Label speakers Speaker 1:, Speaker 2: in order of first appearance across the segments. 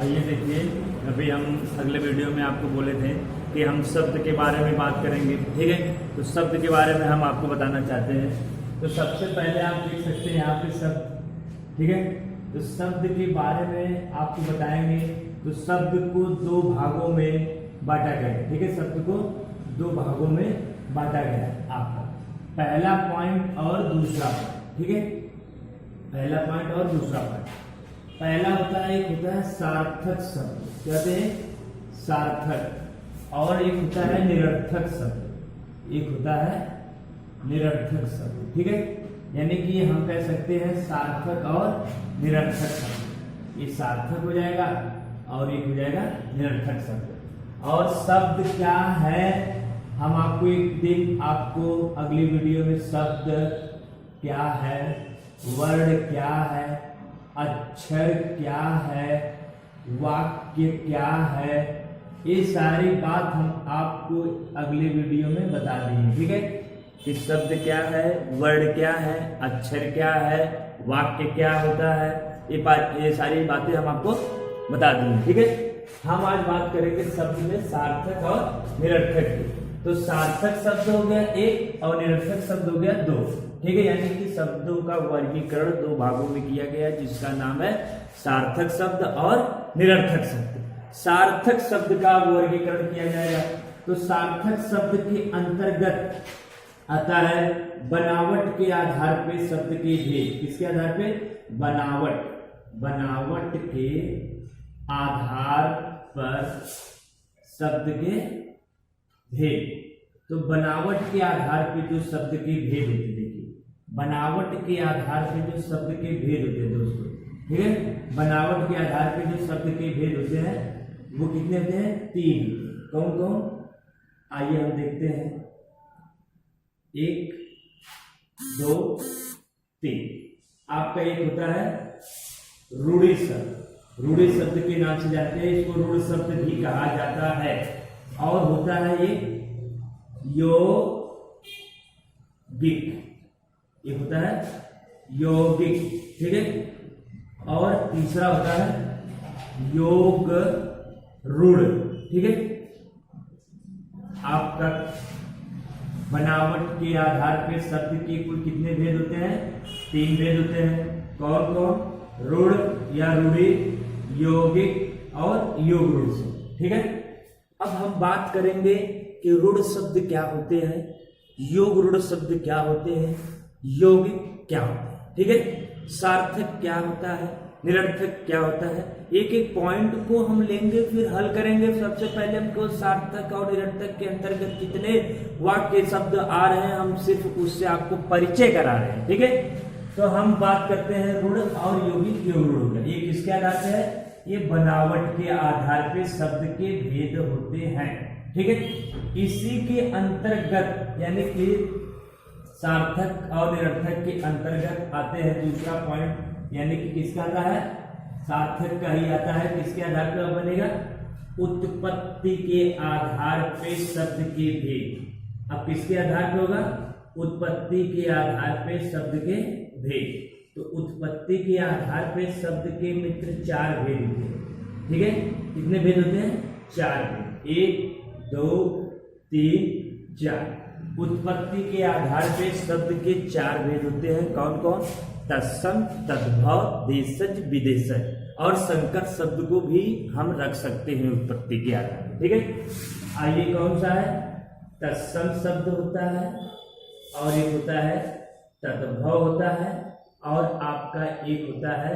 Speaker 1: आइए देखिए, अभी हम अगले वीडियो में आपको बोले थे कि हम शब्द के बारे में बात करेंगे, ठीक है। तो शब्द के बारे में हम आपको बताना चाहते हैं। तो सबसे पहले आप देख सकते हैं यहाँ पे शब्द, ठीक है। तो शब्द के बारे में आपको बताएंगे। तो शब्द को दो भागों में बांटा गया है, ठीक है। शब्द को दो भागों में बांटा गया है आपका, पहला पॉइंट और दूसरा पॉइंट, ठीक है। पहला पॉइंट और दूसरा पॉइंट। पहला होता है, एक होता है सार्थक शब्द, कहते हैं सार्थक, और एक होता है निरर्थक शब्द, एक होता है निरर्थक शब्द, ठीक है। यानी कि हम कह सकते हैं सार्थक और निरर्थक शब्द। ये सार्थक हो जाएगा और एक हो जाएगा निरर्थक शब्द। और शब्द क्या है, हम आपको एक दिन आपको अगली वीडियो में शब्द क्या है, वर्ड क्या है, अक्षर क्या है, वाक्य क्या है, ये सारी बात हम आपको अगले वीडियो में बता देंगे, ठीक है। कि शब्द क्या है, वर्ड क्या है, अक्षर क्या है, वाक्य क्या होता है, ये सारी बातें हम आपको बता देंगे, ठीक है। हम आज बात करेंगे शब्द में सार्थक और निरर्थक की। तो सार्थक शब्द हो गया एक और निरर्थक शब्द हो गया दो, ठीक है। यानी कि शब्दों का वर्गीकरण दो भागों में किया गया है, जिसका नाम है सार्थक शब्द और निरर्थक शब्द। सार्थक शब्द का वर्गीकरण किया जाएगा। तो सार्थक शब्द के अंतर्गत आता है बनावट के आधार पे शब्द के भेद। किसके आधार पे? बनावट के आधार पर शब्द के भेद। तो बनावट के आधार पे जो शब्द के भेद होते हैं, देखिए बनावट के आधार पे जो शब्द के भेद होते हैं दोस्तों, ठीक है। बनावट के आधार पे जो शब्द के भेद होते हैं वो कितने होते हैं? तीन। कौन कौन? आइए हम देखते हैं, 1 2 3। आपका एक होता है रूढ़ि शब्द, रूढ़ि शब्द के नाम से जानते हैं, इसको रूढ़ शब्द भी कहा जाता है। और होता है एक यौगिक, ये होता है यौगिक, ठीक है। और तीसरा होता है योग रूढ़, ठीक है। आपका बनावट के आधार पे शब्द के कुल कितने भेद होते हैं? 3 भेद होते हैं। कौन कौन? रूढ़ या रूढ़ि, यौगिक और योग रूढ़ से, ठीक है। अब हम बात करेंगे कि रूढ़ शब्द क्या होते हैं, योग रूढ़ शब्द क्या होते हैं, यौगिक क्या होते हैं, ठीक है। सार्थक क्या होता है, निरर्थक क्या होता है, एक एक पॉइंट को हम लेंगे, फिर हल करेंगे। सबसे पहले हमको सार्थक और निरर्थक के अंतर्गत कितने वाक्य शब्द आ रहे हैं, हम सिर्फ उससे आपको परिचय करा रहे हैं, ठीक है। तो हम बात करते हैं रूढ़ और यौगिक, योग रूढ़। ये किसके आधार से है? ये बनावट के आधार पे शब्द के भेद होते हैं, ठीक है। इसी के अंतर्गत यानी कि सार्थक और निरर्थक के अंतर्गत आते हैं दूसरा पॉइंट, यानी कि किसका आता है? सार्थक का ही आता है। किसके आधार पर बनेगा? उत्पत्ति के आधार पे शब्द के भेद। अब किसके आधार पे होगा? उत्पत्ति के आधार पे शब्द के भेद। तो उत्पत्ति के आधार पे शब्द के मित्र 4 भेद होते हैं, ठीक है। कितने भेद होते हैं? 4 भेद। 1 2 3 4। उत्पत्ति के आधार पे शब्द के 4 भेद होते हैं। कौन कौन? तत्सम, तद्भव, देशज, विदेशज। और संकर शब्द को भी हम रख सकते हैं उत्पत्ति के आधार पर, ठीक है। आइए कौन सा है? तत्सम शब्द होता है, और एक होता है तद्भव होता है, और आपका एक होता है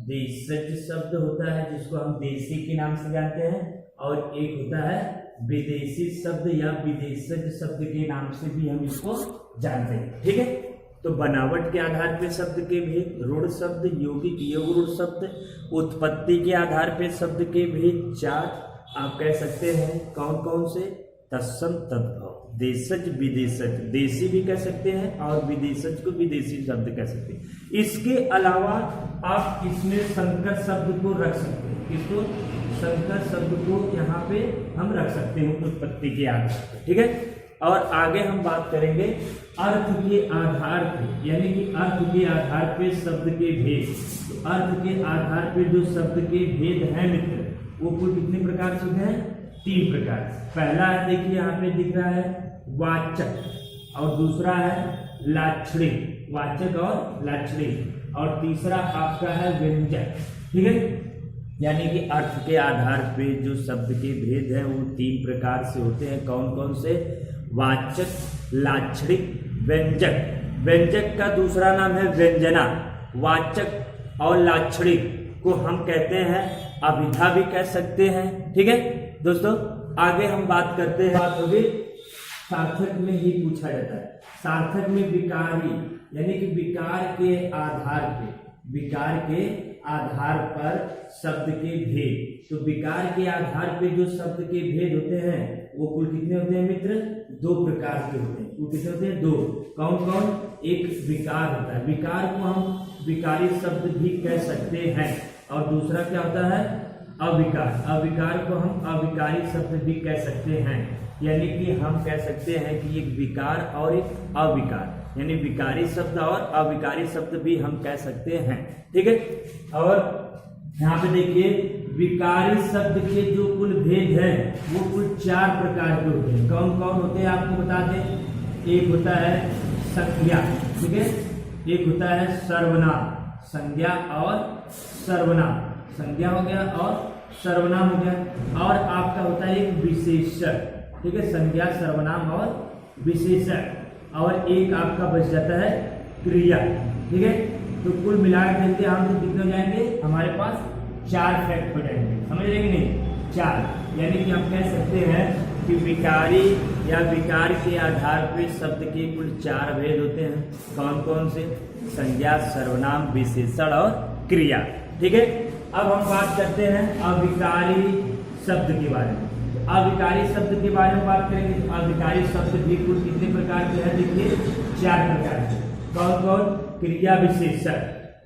Speaker 1: देशज शब्द होता है, जिसको हम देशी के नाम से जानते हैं, और एक होता है विदेशी शब्द या विदेशज शब्द के नाम से भी हम इसको जानते हैं, ठीक है। तो बनावट के आधार पे शब्द के भेद, रूढ़ शब्द, यौगिक, योग रूढ़ शब्द, उत्पत्ति के आधार पे शब्द के भेद 4 आप कह सकते हैं। कौन कौन से? तत्सम, तद्भव, देशज, विदेशज। देशी भी कह सकते हैं और विदेशज को विदेशी शब्द कह सकते हैं। इसके अलावा आप इसमें संकर शब्द को रख सकते हैं। किसको? संकर शब्द को यहाँ पे हम रख सकते हैं उत्पत्ति के आधार पर, ठीक है। और आगे हम बात करेंगे अर्थ के आधार पे, यानी कि अर्थ के आधार पे शब्द के भेद। तो इस अर्थ के आधार पर जो शब्द के भेद हैं मित्र, वो कुल कितने प्रकार से होते हैं? 3 प्रकार। पहला है, देखिए यहाँ पे दिख रहा है वाचक, और दूसरा है लाक्षणिक, वाचक और लाक्षणिक, और तीसरा आपका है व्यंजक। ठीक है, यानी कि अर्थ के आधार पे जो शब्द के भेद हैं वो 3 प्रकार से होते हैं। कौन कौन से? वाचक, लाक्षणिक, व्यंजक। व्यंजक का दूसरा नाम है व्यंजना। वाचक और लाक्षणिक को हम कहते हैं अभिधा भी कह सकते हैं। ठीक है दोस्तों, आगे हम बात करते हैं। बात होगी सार्थक में ही पूछा जाता है। सार्थक में विकारी, यानी कि विकार के आधार पे, विकार के आधार पर शब्द के भेद। तो विकार के आधार पे जो शब्द के भेद होते हैं वो कुल कितने होते हैं मित्र? 2 प्रकार के होते हैं। वो कितने होते हैं? 2। कौन कौन? एक विकार होता है, विकार को हम विकारी शब्द भी कह सकते हैं, और दूसरा क्या होता है? अविकार। अविकार को हम अविकारी शब्द भी कह सकते हैं। यानी कि हम कह सकते हैं कि एक विकार और एक अविकार, यानी विकारी शब्द और अविकारी शब्द भी हम कह सकते हैं। ठीक है, और यहाँ पे देखिए विकारी शब्द के जो कुल भेद हैं वो कुल 4 प्रकार के होते हैं। कौन कौन होते हैं आपको बता दें। एक होता है संज्ञा, ठीक है, एक होता है सर्वनाम, संज्ञा और सर्वनाम, संज्ञा हो गया और सर्वनाम हो गया, और आपका होता है एक विशेषण। ठीक है, संज्ञा, सर्वनाम और विशेषण, और एक आपका बच जाता है क्रिया। ठीक है, तो कुल मिलाकर देखते हैं हम तो कितने हो जाएंगे, हमारे पास 4 फैक्ट हो जाएंगे। समझ रहे कि नहीं? 4। यानी कि हम कह सकते हैं कि विकारी या विकार के आधार पर शब्द के कुल 4 भेद होते हैं। कौन कौन से? संज्ञा, सर्वनाम, विशेषण और क्रिया। ठीक है, अब हम बात करते हैं अविकारी शब्द के बारे में। अविकारी शब्द के बारे में बात करेंगे तो अविकारी शब्द भी कुल कितने प्रकार के हैं? देखिए 4 प्रकार के। कौन कौन? क्रिया विशेषण,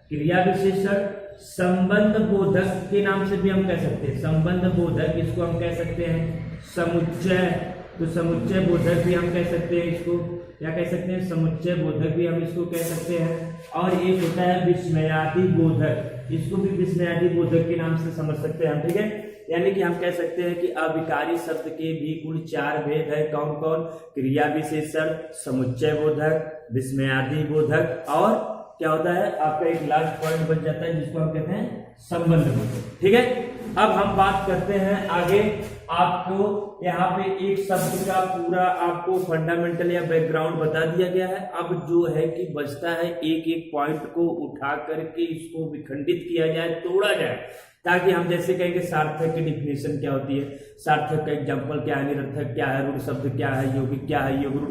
Speaker 1: क्रिया विशेषण, संबंध बोधक के नाम से भी हम कह सकते हैं। संबंध बोधक, इसको हम कह सकते हैं समुच्चय, तो समुच्चय बोधक भी हम कह सकते हैं। इसको क्या कह सकते हैं? समुच्चय बोधक भी हम इसको कह सकते हैं। और एक होता है विस्मयादि बोधक, इसको भी विस्मयादि बोधक के नाम से समझ सकते हैं हम। ठीक है, यानी कि हम कह सकते हैं कि अविकारी शब्द के भी कुल 4 भेद है। कौन कौन? क्रिया विशेषण, समुच्चय बोधक, विस्मयादि बोधक, और क्या होता है आपका एक लास्ट पॉइंट बच जाता है जिसको हम कहते हैं संबंध बोधक। ठीक है, अब हम बात करते हैं आगे। आपको यहाँ पे एक शब्द का पूरा आपको फंडामेंटल या बैकग्राउंड बता दिया गया है। अब जो है कि बचता है एक एक पॉइंट को उठा करके इसको विखंडित किया जाए, तोड़ा जाए, ताकि हम जैसे कहेंगे सार्थक की डिफिनेशन क्या होती है, सार्थक का एग्जाम्पल क्या है, निरर्थक क्या है, रूढ़ शब्द क्या है, यौगिक क्या है, योग रूढ़